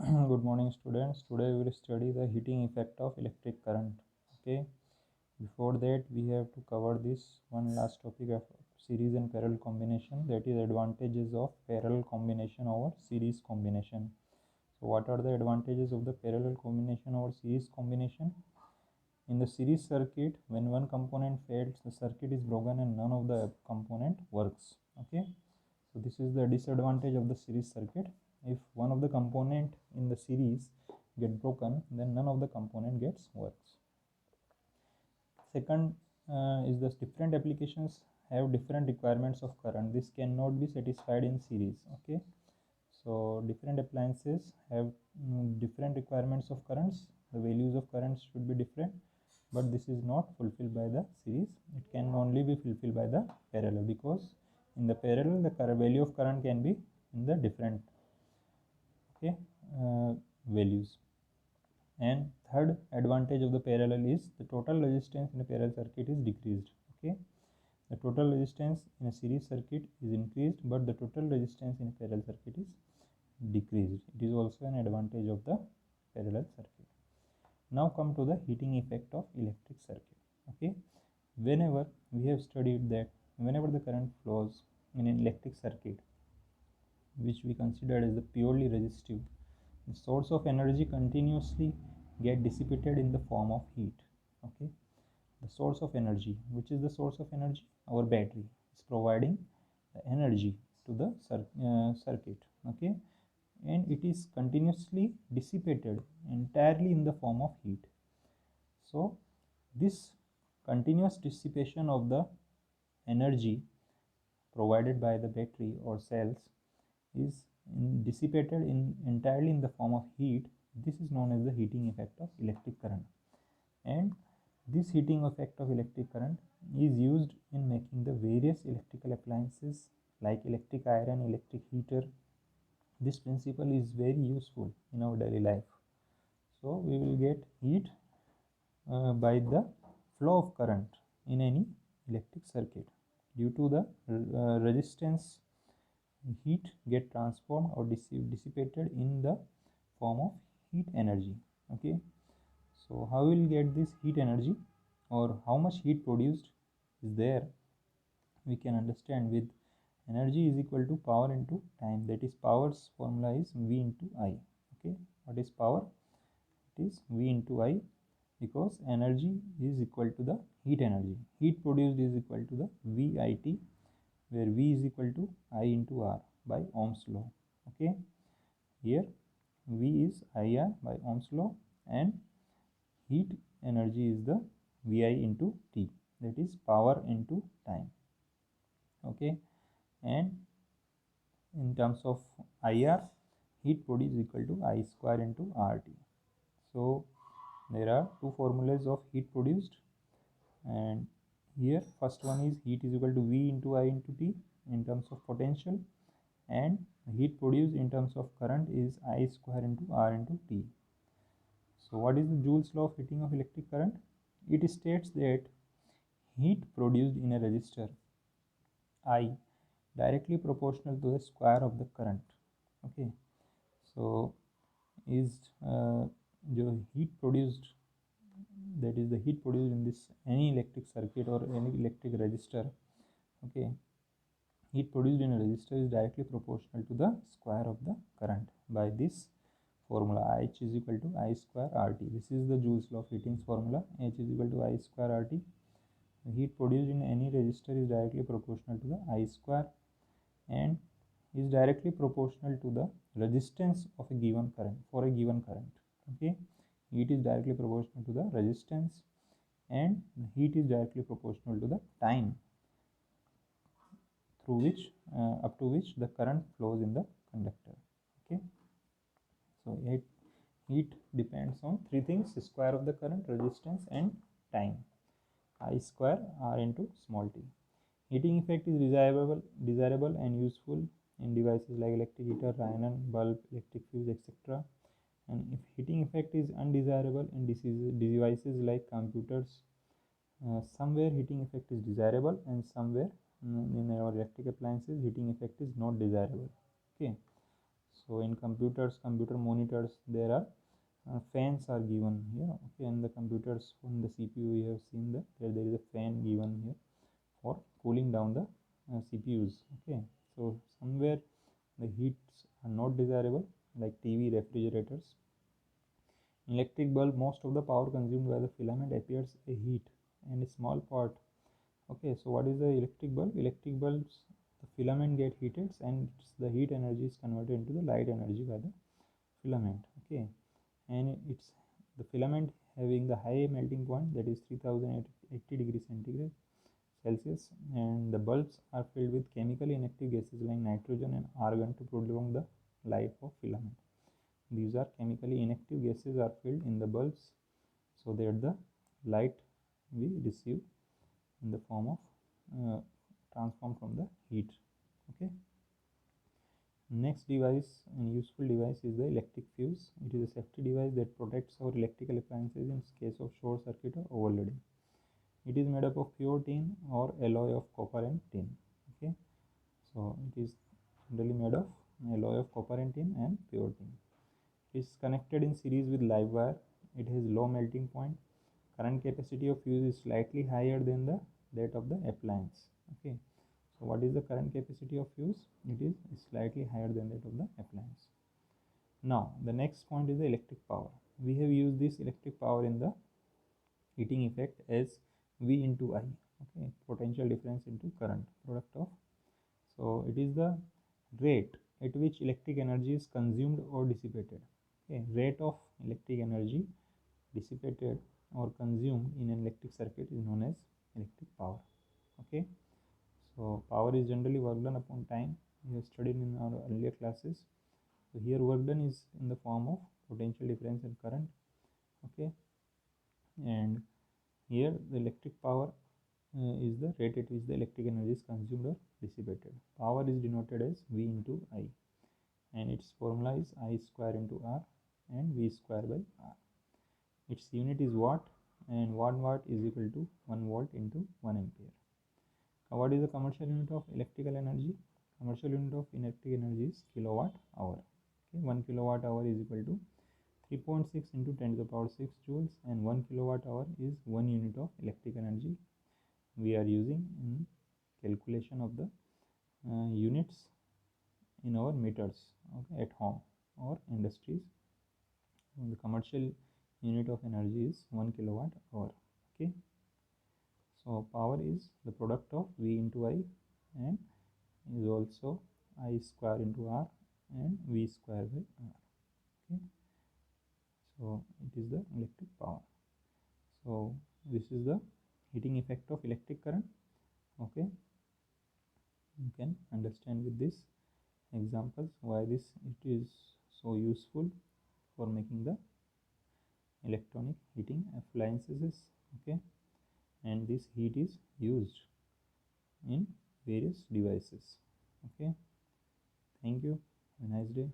Good morning, students. Today we will study the heating effect of electric current. Okay. Before that, we have to cover this one last topic of series and parallel combination, that is advantages of parallel combination over series combination. So what are the advantages of the parallel combination over series combination? In the series circuit, when one component fails, the circuit is broken and none of the component works. Okay. So this is the disadvantage of the series circuit. If one of the component in the series get broken, then none of the component gets works. Second is the different applications have different requirements of current. This cannot be satisfied in series. Okay. So different appliances have different requirements of currents. The values of currents should be different, but this is not fulfilled by the series. It can only be fulfilled by the parallel, because in the parallel the value of current can be in the different values. And third advantage of the parallel is the total resistance in a parallel circuit is decreased. Okay, the total resistance in a series circuit is increased, but the total resistance in a parallel circuit is decreased. It is also an advantage of the parallel circuit. Now come to the heating effect of electric circuit. Okay, whenever we have studied that whenever the current flows in an electric circuit, which we considered as the purely resistive, the source of energy continuously get dissipated in the form of heat. Okay, the source of energy, which is the source of energy, our battery is providing the energy to the circuit. Okay, and it is continuously dissipated entirely in the form of heat. So this continuous dissipation of the energy provided by the battery or cells is dissipated entirely in the form of heat. This is known as the heating effect of electric current. And this heating effect of electric current is used in making the various electrical appliances like electric iron, electric heater. This principle is very useful in our daily life. So we will get heat by the flow of current in any electric circuit. Due to the resistance, heat get transformed or dissipated in the form of heat energy. Okay, so how will get this heat energy, or how much heat produced is there, we can understand with energy is equal to power into time. That is, power's formula is V into I. Okay, what is power? It is V into I, because energy is equal to the heat energy. Heat produced is equal to the VIT, where V is equal to I into R by Ohm's law. Okay, here V is IR by Ohm's law, and heat energy is the VI into T, that is power into time. Okay, and in terms of IR, heat produced is equal to I square into RT. So there are two formulas of heat produced, and here first one is heat is equal to V into I into T in terms of potential, and heat produced in terms of current is I square into R into T. So what is the Joule's law of heating of electric current? It states that heat produced in a resistor I directly proportional to the square of the current. Okay, so is the heat produced, that is the heat produced in this any electric circuit or any electric resistor. Okay, heat produced in a resistor is directly proportional to the square of the current by this formula, H is equal to I square RT. This is the Joule's law of heating formula. H is equal to I square RT. The heat produced in any resistor is directly proportional to the I square, and is directly proportional to the resistance of a given current for a given current. Okay, heat is directly proportional to the resistance, and heat is directly proportional to the time through which up to which the current flows in the conductor. Okay, so heat depends on three things: square of the current, resistance, and time. I square R into small t. Heating effect is desirable and useful in devices like electric heater, iron, bulb, electric fuse, etc. And if heating effect is undesirable in devices like computers, somewhere heating effect is desirable, and somewhere in our electric appliances heating effect is not desirable. Okay, So in computers, computer monitors, there are fans are given here. Okay, in the computers, on the CPU, we have seen that there is a fan given here for cooling down the CPUs. Okay, so somewhere the heats are not desirable, like TV, refrigerators. In electric bulb, most of the power consumed by the filament appears a heat and a small part. Okay, so what is the electric bulb? Electric bulbs, the filament get heated and the heat energy is converted into the light energy by the filament. Okay, and it's the filament having the high melting point, that is 3080 degrees centigrade Celsius, and the bulbs are filled with chemically inactive gases like nitrogen and argon to prolong the life of filament. These are chemically inactive gases are filled in the bulbs so that the light we receive in the form of transformed from the heat. Okay. Next device and useful device is the electric fuse. It is a safety device that protects our electrical appliances in case of short circuit or overloading. It is made up of pure tin or alloy of copper and tin. Okay, so it is generally made of alloy of copper and tin and pure tin. It is connected in series with live wire. It has low melting point. Current capacity of fuse is slightly higher than that of the appliance. Okay, so what is the current capacity of fuse? It is slightly higher than that of the appliance. Now the next point is the electric power. We have used this electric power in the heating effect as V into I. Okay, potential difference into current, product of. So it is the rate at which electric energy is consumed or dissipated. Okay, rate of electric energy dissipated or consumed in an electric circuit is known as electric power. Okay, so power is generally work done upon time. We have studied in our earlier classes. So here work done is in the form of potential difference in current. Okay, and here the electric power is the rate at which the electric energy is consumed or dissipated. Power is denoted as V into I, and its formula is I square into R and V square by R. Its unit is watt, and 1 watt is equal to 1 volt into 1 ampere. Now what is the commercial unit of electrical energy? Commercial unit of electric energy is kilowatt hour. Okay, 1 kilowatt hour is equal to 3.6 into 10 to the power 6 joules, and 1 kilowatt hour is 1 unit of electric energy we are using in calculation of the units in our meters, okay, at home or industries. And the commercial unit of energy is 1 kilowatt hour. Okay, so power is the product of V into I and is also I square into R and V square by R. Okay, so it is the electric power. So this is the heating effect of electric current. Okay, you can understand with this examples why this it is so useful for making the electronic heating appliances. Okay, and this heat is used in various devices. Okay, thank you, have a nice day.